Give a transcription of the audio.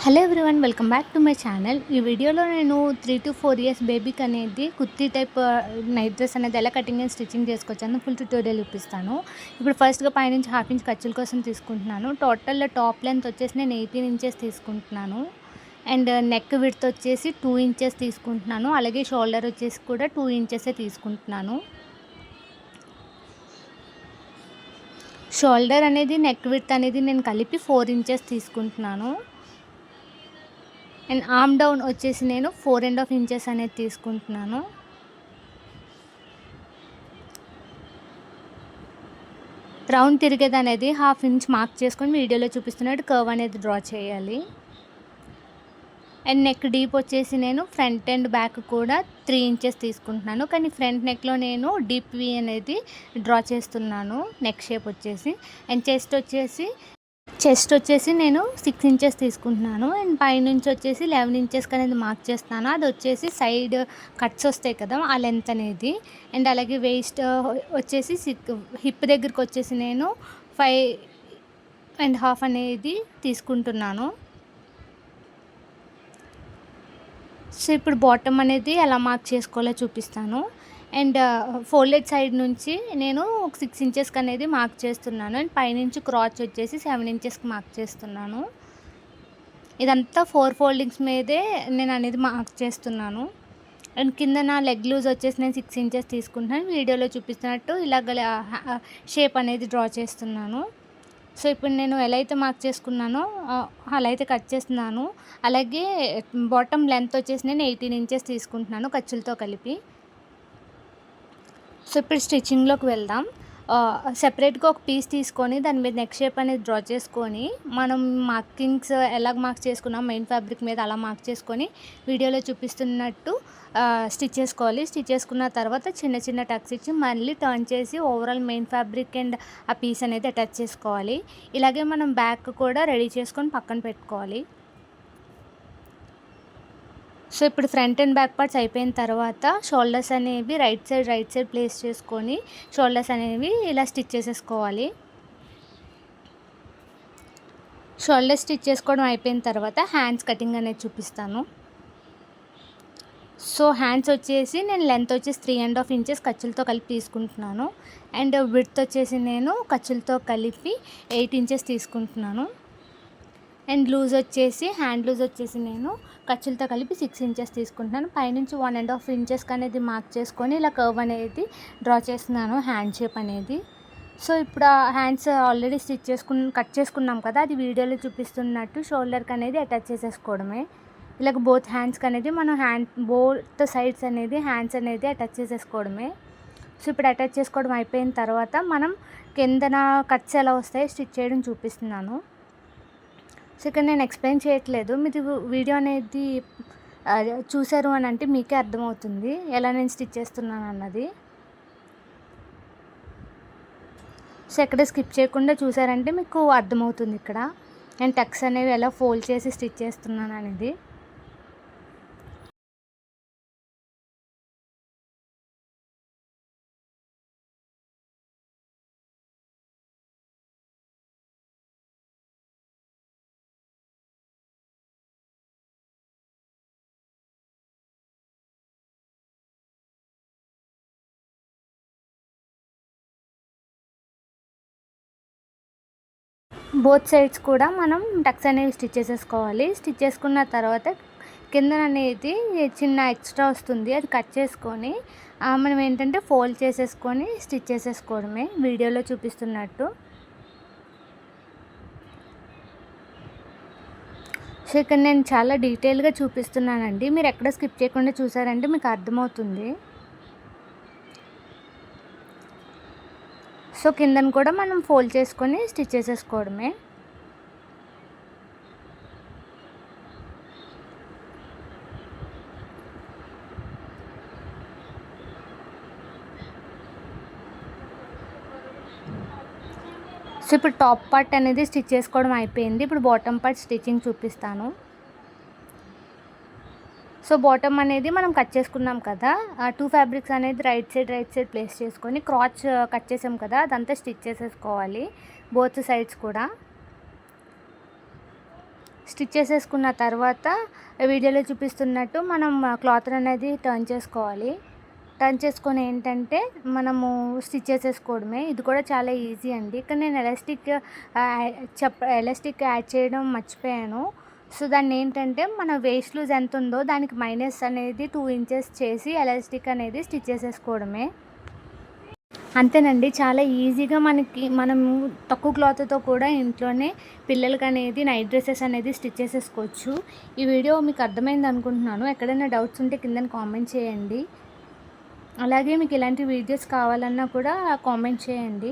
Hello everyone, welcome back to my channel. ఈ వీడియోలో నేను 3 to 4 ఇయర్స్ బేబీకి అనేది కుర్తీ టైప్ నైట్ డ్రెస్ అనేది ఎలా కటింగ్ అండ్ స్టిచ్చింగ్ చేసుకోవచ్చని ఫుల్ ట్యూటోరియల్ చూపిస్తాను. ఇప్పుడు ఫస్ట్గా పైనుంచి హాఫ్ ఇంచ్ ఖర్చుల కోసం తీసుకుంటున్నాను. టోటల్ టాప్ లెంత్ వచ్చేసి నేను 18 ఇంచెస్ తీసుకుంటున్నాను. అండ్ నెక్ విడ్త్ వచ్చేసి 2 ఇంచెస్ తీసుకుంటున్నాను. అలాగే షోల్డర్ వచ్చేసి కూడా 2 ఇంచెసే తీసుకుంటున్నాను. షోల్డర్ అనేది నెక్ విడ్త్ అనేది నేను కలిపి 4 ఇంచెస్ తీసుకుంటున్నాను. అండ్ ఆర్మ్ డౌన్ వచ్చేసి నేను 4.5 ఇంచెస్ అనేది తీసుకుంటున్నాను. రౌండ్ తిరిగేది అనేది హాఫ్ ఇంచ్ మార్క్ చేసుకొని వీడియోలో చూపిస్తున్నట్టు కర్వ్ అనేది డ్రా చేయాలి. అండ్ నెక్ డీప్ వచ్చేసి నేను ఫ్రంట్ అండ్ బ్యాక్ కూడా 3 ఇంచెస్ తీసుకుంటున్నాను. కానీ ఫ్రంట్ నెక్లో నేను డీప్ వి అనేది డ్రా చేస్తున్నాను నెక్ షేప్ వచ్చేసి. అండ్ చెస్ట్ వచ్చేసి నేను 6 ఇంచెస్ తీసుకుంటున్నాను. అండ్ పైనుంచి వచ్చేసి 11 ఇంచెస్కి అనేది మార్క్ చేస్తాను. అది వచ్చేసి సైడ్ కట్స్ వస్తాయి కదా, ఆ లెంత్ అనేది. అండ్ అలాగే వేస్ట్ వచ్చేసి హిప్ దగ్గరికి వచ్చేసి నేను 5.5 అనేది తీసుకుంటున్నాను. సో ఇప్పుడు బాటమ్ అనేది ఎలా మార్క్ చేసుకోవాలో చూపిస్తాను. అండ్ ఫోల్డెడ్ సైడ్ నుంచి నేను 6 ఇంచెస్కి అనేది మార్క్ చేస్తున్నాను. అండ్ పైనుంచి క్రాచ్ వచ్చేసి 7 ఇంచెస్కి మార్క్ చేస్తున్నాను. ఇదంతా 4 ఫోల్డింగ్స్ మీదే నేను అనేది మార్క్ చేస్తున్నాను. అండ్ కింద నా లెగ్ లూజ్ వచ్చేసి నేను 6 ఇంచెస్ తీసుకుంటున్నాను. వీడియోలో చూపిస్తున్నట్టు ఇలాగ షేప్ అనేది డ్రా చేస్తున్నాను. సో ఇప్పుడు నేను ఎలా అయితే మార్క్ చేసుకున్నానో అలా అయితే కట్ చేస్తున్నాను. అలాగే బాటమ్ లెంత్ వచ్చేసి నేను 18 ఇంచెస్ తీసుకుంటున్నాను ఖర్చులతో కలిపి. సో ఇప్పుడు స్టిచ్చింగ్లోకి వెళ్దాం. సెపరేట్గా ఒక పీస్ తీసుకొని దాని మీద నెక్ షేప్ అనేది డ్రా చేసుకొని మనం మార్కింగ్స్ ఎలా మార్క్ చేసుకున్నాం మెయిన్ ఫ్యాబ్రిక్ మీద అలా మార్క్ చేసుకొని వీడియోలో చూపిస్తున్నట్టు స్టిచ్ చేసుకోవాలి. స్టిచ్ చేసుకున్న తర్వాత చిన్న చిన్న టక్స్ ఇచ్చి మళ్ళీ టర్న్ చేసి ఓవరాల్ మెయిన్ ఫ్యాబ్రిక్ అండ్ ఆ పీస్ అనేది అటాచ్ చేసుకోవాలి. ఇలాగే మనం బ్యాక్ కూడా రెడీ చేసుకొని పక్కన పెట్టుకోవాలి. సో ఇప్పుడు ఫ్రంట్ అండ్ బ్యాక్ పార్ట్స్ అయిపోయిన తర్వాత షోల్డర్స్ అనేవి రైట్ సైడ్ ప్లేస్ చేసుకొని షోల్డర్స్ అనేవి ఇలా స్టిచ్ చేసేసుకోవాలి. షోల్డర్ స్టిచ్ చేసుకోవడం అయిపోయిన తర్వాత హ్యాండ్స్ కటింగ్ అనేది చూపిస్తాను. సో హ్యాండ్స్ వచ్చేసి నేను లెంత్ వచ్చేసి 3.5 ఇంచెస్ ఖర్చులతో కలిపి తీసుకుంటున్నాను. అండ్ విడ్త్ వచ్చేసి నేను ఖర్చులతో కలిపి 8 ఇంచెస్ తీసుకుంటున్నాను. అండ్ హ్యాండ్ లూజ్ వచ్చేసి నేను ఖర్చులతో కలిపి 6 ఇంచెస్ తీసుకుంటున్నాను. పైనుంచి 1.5 ఇంచెస్కి అనేది మార్క్ చేసుకొని ఇలా కర్వ్ అనేది డ్రా చేస్తున్నాను హ్యాండ్ షేప్ అనేది. సో ఇప్పుడు ఆ హ్యాండ్స్ ఆల్రెడీ కట్ చేసుకున్నాం కదా, అది వీడియోలో చూపిస్తున్నట్టు షోల్డర్కి అనేది అటాచ్ చేసేసుకోవడమే. ఇలాగ బోత్ హ్యాండ్స్కి అనేది మనం బోత్ సైడ్స్ అనేది హ్యాండ్స్ అనేది అటాచ్ చేసేసుకోవడమే. సో ఇప్పుడు అటాచ్ చేసుకోవడం అయిపోయిన తర్వాత మనం కిందన కట్స్ ఎలా వస్తాయో స్టిచ్ చేయడం చూపిస్తున్నాను. సో ఇక్కడ నేను ఎక్స్ప్లెయిన్ చేయట్లేదు, మీరు వీడియో అనేది చూసారు అని అంటే మీకే అర్థమవుతుంది ఎలా నేను స్టిచ్ చేస్తున్నాను అన్నది. సో ఎక్కడ స్కిప్ చేయకుండా చూసారంటే మీకు అర్థమవుతుంది ఇక్కడ నేను టక్స్ అనేవి ఎలా ఫోల్డ్ చేసి స్టిచ్ చేస్తున్నాను అనేది. బోత్ సైడ్స్ కూడా మనం టక్స్ అనేవి స్టిచ్ చేసేసుకోవాలి. స్టిచ్ చేసుకున్న తర్వాత కింద అనేది చిన్న ఎక్స్ట్రా వస్తుంది, అది కట్ చేసుకొని మనం ఏంటంటే ఫోల్డ్ చేసేసుకొని స్టిచ్ చేసేసుకోవడమే వీడియోలో చూపిస్తున్నట్టు. సో ఇక్కడ నేను చాలా డీటెయిల్గా చూపిస్తున్నానండి, మీరు ఎక్కడ స్కిప్ చేయకుండా చూసారంటే మీకు అర్థమవుతుంది. సో కిందను కూడా మనం ఫోల్డ్ చేసుకొని స్టిచ్ చేసేసుకోవడమే. సో ఇప్పుడు టాప్ పార్ట్ అనేది స్టిచ్ చేసుకోవడం అయిపోయింది. ఇప్పుడు బాటమ్ పార్ట్ స్టిచ్చింగ్ చూపిస్తాను. సో బాటమ్ అనేది మనం కట్ చేసుకున్నాం కదా, 2 ఫ్యాబ్రిక్స్ అనేది రైట్ సైడ్ ప్లేస్ చేసుకొని క్రాచ్ కట్ చేసాం కదా, అదంతా స్టిచ్ చేసేసుకోవాలి బోత్ సైడ్స్ కూడా. స్టిచ్ చేసేసుకున్న తర్వాత వీడియోలో చూపిస్తున్నట్టు మనం క్లాత్ అనేది టర్న్ చేసుకోవాలి. టర్న్ చేసుకొని ఏంటంటే మనము స్టిచ్ చేసేసుకోవడమే. ఇది కూడా చాలా ఈజీ అండి. ఇక్కడ నేను ఎలాస్టిక్ యాడ్ చేయడం మర్చిపోయాను. సో దాన్ని ఏంటంటే మన వేస్ట్ లూజ్ ఎంత ఉందో దానికి మైనస్ అనేది 2 ఇంచెస్ చేసి ఎలాస్టిక్ అనేది స్టిచ్ చేసేసుకోవడమే. అంతేనండి. చాలా ఈజీగా మనము తక్కువ క్లాత్తో కూడా ఇంట్లోనే పిల్లలకి అనేది నైట్ డ్రెసెస్ అనేది స్టిచ్ చేసేసుకోవచ్చు. ఈ వీడియో మీకు అర్థమైంది అనుకుంటున్నాను. ఎక్కడైనా డౌట్స్ ఉంటే కింద కామెంట్ చేయండి. అలాగే మీకు ఇలాంటి వీడియోస్ కావాలన్నా కూడా కామెంట్ చేయండి.